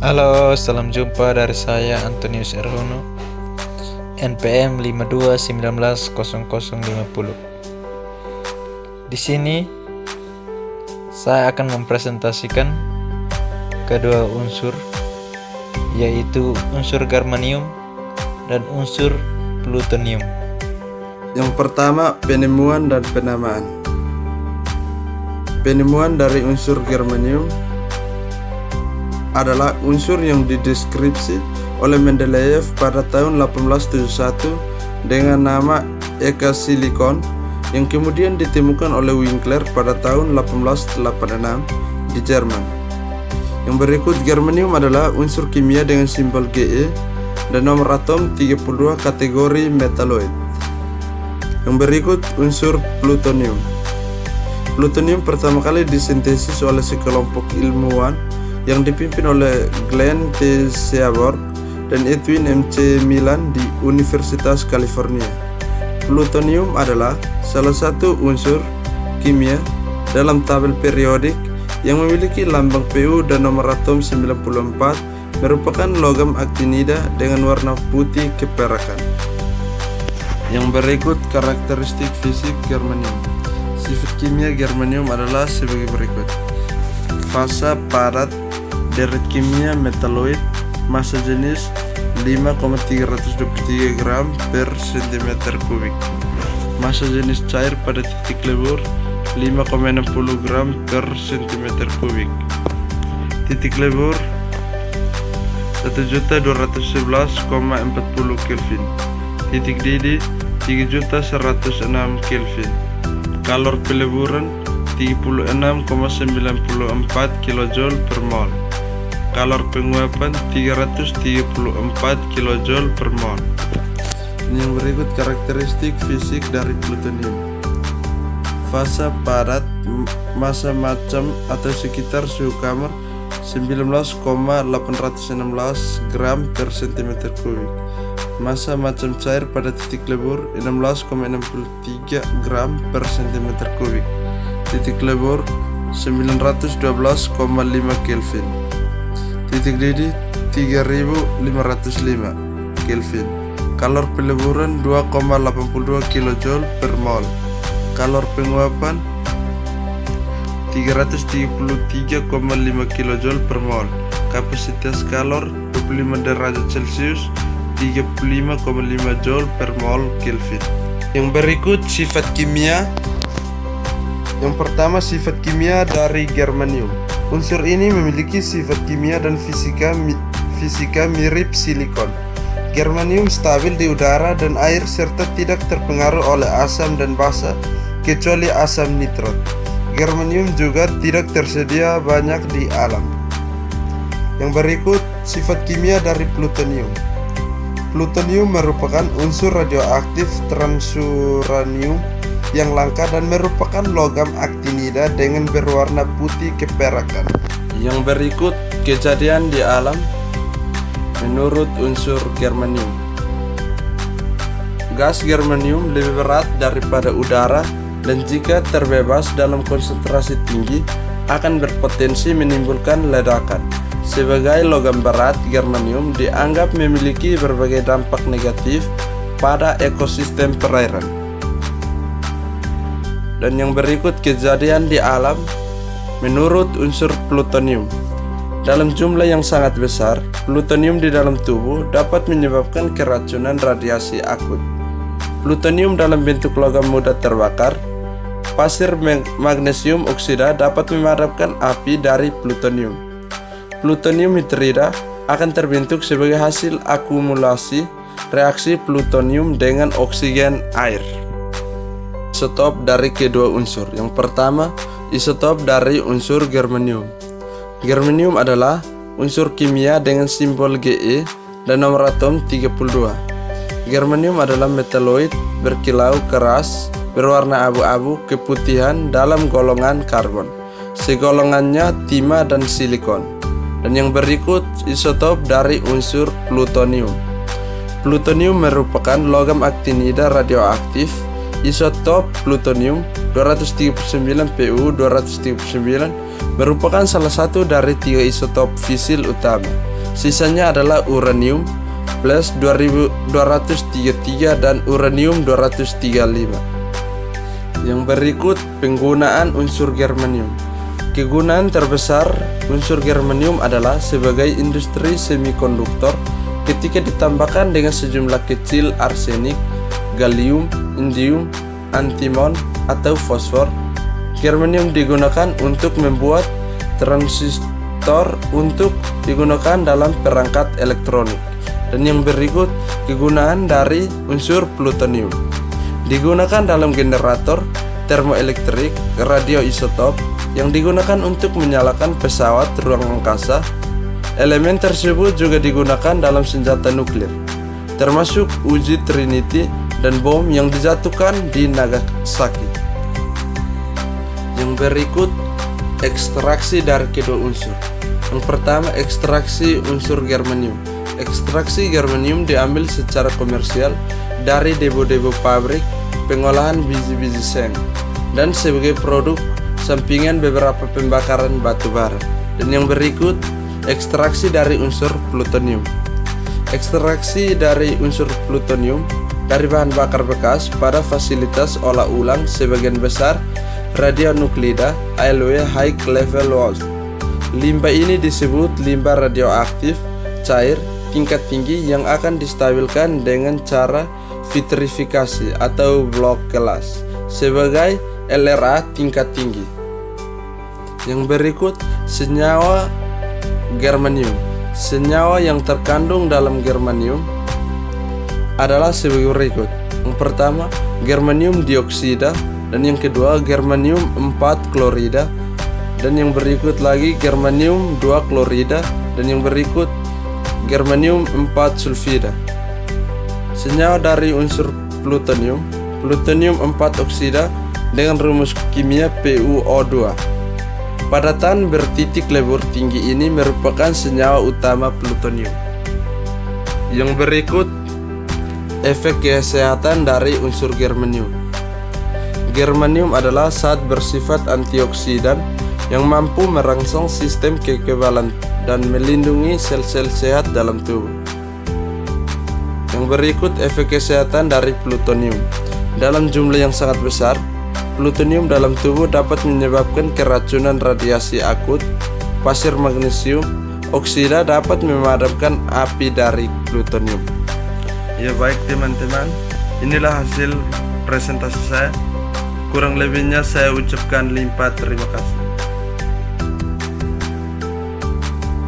Halo, salam jumpa dari saya Antonius Erhono, NPM 52190050. Di sini saya akan mempresentasikan kedua unsur, yaitu unsur germanium dan unsur plutonium. Yang pertama, penemuan dan penamaan. Penemuan dari unsur germanium adalah unsur yang dideskripsi oleh Mendeleev pada tahun 1871 dengan nama Eka silikon, yang kemudian ditemukan oleh Winkler pada tahun 1886 di Jerman. Yang berikut, germanium adalah unsur kimia dengan simbol Ge dan nomor atom 32 kategori metaloid. Yang berikut, unsur plutonium. Plutonium pertama kali disintesis oleh sekelompok ilmuwan yang dipimpin oleh Glenn T. Seaborg dan Edwin M.C. Milan di Universitas California. Plutonium adalah salah satu unsur kimia dalam tabel periodik yang memiliki lambang Pu dan nomor atom 94, merupakan logam aktinida dengan warna putih keperakan. Yang berikut, karakteristik fisik germanium. Sifat kimia germanium adalah sebagai berikut. Fasa padat, deret kimia metaloid, massa jenis 5,323 gram per cm kubik. Massa jenis cair pada titik lebur 5,60 gram per cm kubik. Titik lebur 1.211,40 Kelvin. Titik didih 3.106 Kelvin. Kalor peleburan 36,94 kJ per mol. Kalor penguapan 334 kJ per mol. Yang berikut karakteristik fisik dari plutonium. Fasa padat, massa macam atau sekitar suhu kamar 19,816 gram per cm kubik. Massa macam cair pada titik lebur 16,63 gram per cm kubik. Titik lebur 912,5 Kelvin. Titik didih 3505 Kelvin. Kalor peleburan 2,82 kJ per mol. Kalor penguapan 333,5 kJ per mol. Kapasitas kalor 25 derajat Celcius 35,5 Joule per mol Kelvin. Yang berikut sifat kimia. Yang pertama, sifat kimia dari germanium. Unsur ini memiliki sifat kimia dan fisika mirip silikon. Germanium stabil di udara dan air serta tidak terpengaruh oleh asam dan basa kecuali asam nitrat. Germanium juga tidak tersedia banyak di alam. Yang berikut, sifat kimia dari plutonium. Plutonium merupakan unsur radioaktif transuranium yang langka dan merupakan logam aktinida dengan berwarna putih keperakan. Yang berikut, kejadian di alam menurut unsur germanium. Gas germanium lebih berat daripada udara dan jika terbebas dalam konsentrasi tinggi akan berpotensi menimbulkan ledakan. Sebagai logam berat, germanium dianggap memiliki berbagai dampak negatif pada ekosistem perairan. Dan yang berikut, kejadian di alam menurut unsur plutonium. Dalam jumlah yang sangat besar, plutonium di dalam tubuh dapat menyebabkan keracunan radiasi akut. Plutonium dalam bentuk logam mudah terbakar. Pasir magnesium oksida dapat memadamkan api dari plutonium. Plutonium hidrida akan terbentuk sebagai hasil akumulasi reaksi plutonium dengan oksigen air. Isotop dari kedua unsur. Yang pertama, isotop dari unsur germanium. Germanium adalah unsur kimia dengan simbol Ge dan nomor atom 32. Germanium adalah metaloid berkilau keras berwarna abu-abu keputihan dalam golongan karbon. Segolongannya timah dan silikon. Dan yang berikut, isotop dari unsur plutonium. Plutonium merupakan logam aktinida radioaktif. Isotop plutonium 239 Pu239 merupakan salah satu dari 3 isotop fisil utama. Sisanya adalah uranium plus 2233 dan uranium 235. Yang berikut penggunaan unsur germanium. Kegunaan terbesar unsur germanium adalah sebagai industri semikonduktor ketika ditambahkan dengan sejumlah kecil arsenik, gallium, indium, antimon, atau fosfor. Germanium digunakan untuk membuat transistor untuk digunakan dalam perangkat elektronik. Dan yang berikut kegunaan dari unsur plutonium. Digunakan dalam generator, termoelektrik, radioisotop yang digunakan untuk menyalakan pesawat ruang angkasa. Elemen tersebut juga digunakan dalam senjata nuklir, termasuk uji Trinity dan bom yang dijatuhkan di Nagasaki. Yang berikut ekstraksi dari kedua unsur. Yang pertama, ekstraksi unsur germanium. Ekstraksi germanium diambil secara komersial dari debu-debu pabrik pengolahan biji-biji seng dan sebagai produk sampingan beberapa pembakaran batu bara. Dan yang berikut ekstraksi dari unsur plutonium. Ekstraksi dari unsur plutonium dari bahan bakar bekas pada fasilitas olah ulang sebagian besar radionukleida ALW high level waste. Limbah ini disebut limbah radioaktif cair tingkat tinggi yang akan distabilkan dengan cara vitrifikasi atau blok kelas sebagai LRA tingkat tinggi. Yang berikut senyawa germanium. Senyawa yang terkandung dalam germanium adalah sebagai berikut. Yang pertama, germanium dioksida, dan yang kedua germanium 4 klorida, dan yang berikut lagi germanium 2 klorida, dan yang berikut germanium 4 sulfida. Senyawa dari unsur plutonium. Plutonium 4 oksida dengan rumus kimia PuO2. Padatan bertitik lebur tinggi ini merupakan senyawa utama plutonium. Yang berikut efek kesehatan dari unsur germanium. Germanium adalah zat bersifat antioksidan yang mampu merangsang sistem kekebalan dan melindungi sel-sel sehat dalam tubuh. Yang berikut efek kesehatan dari plutonium. Dalam jumlah yang sangat besar, plutonium dalam tubuh dapat menyebabkan keracunan radiasi akut. Pasir magnesium oksida dapat memadamkan api dari plutonium. Ya baik teman-teman, inilah hasil presentasi saya. Kurang lebihnya saya ucapkan limpah terima kasih.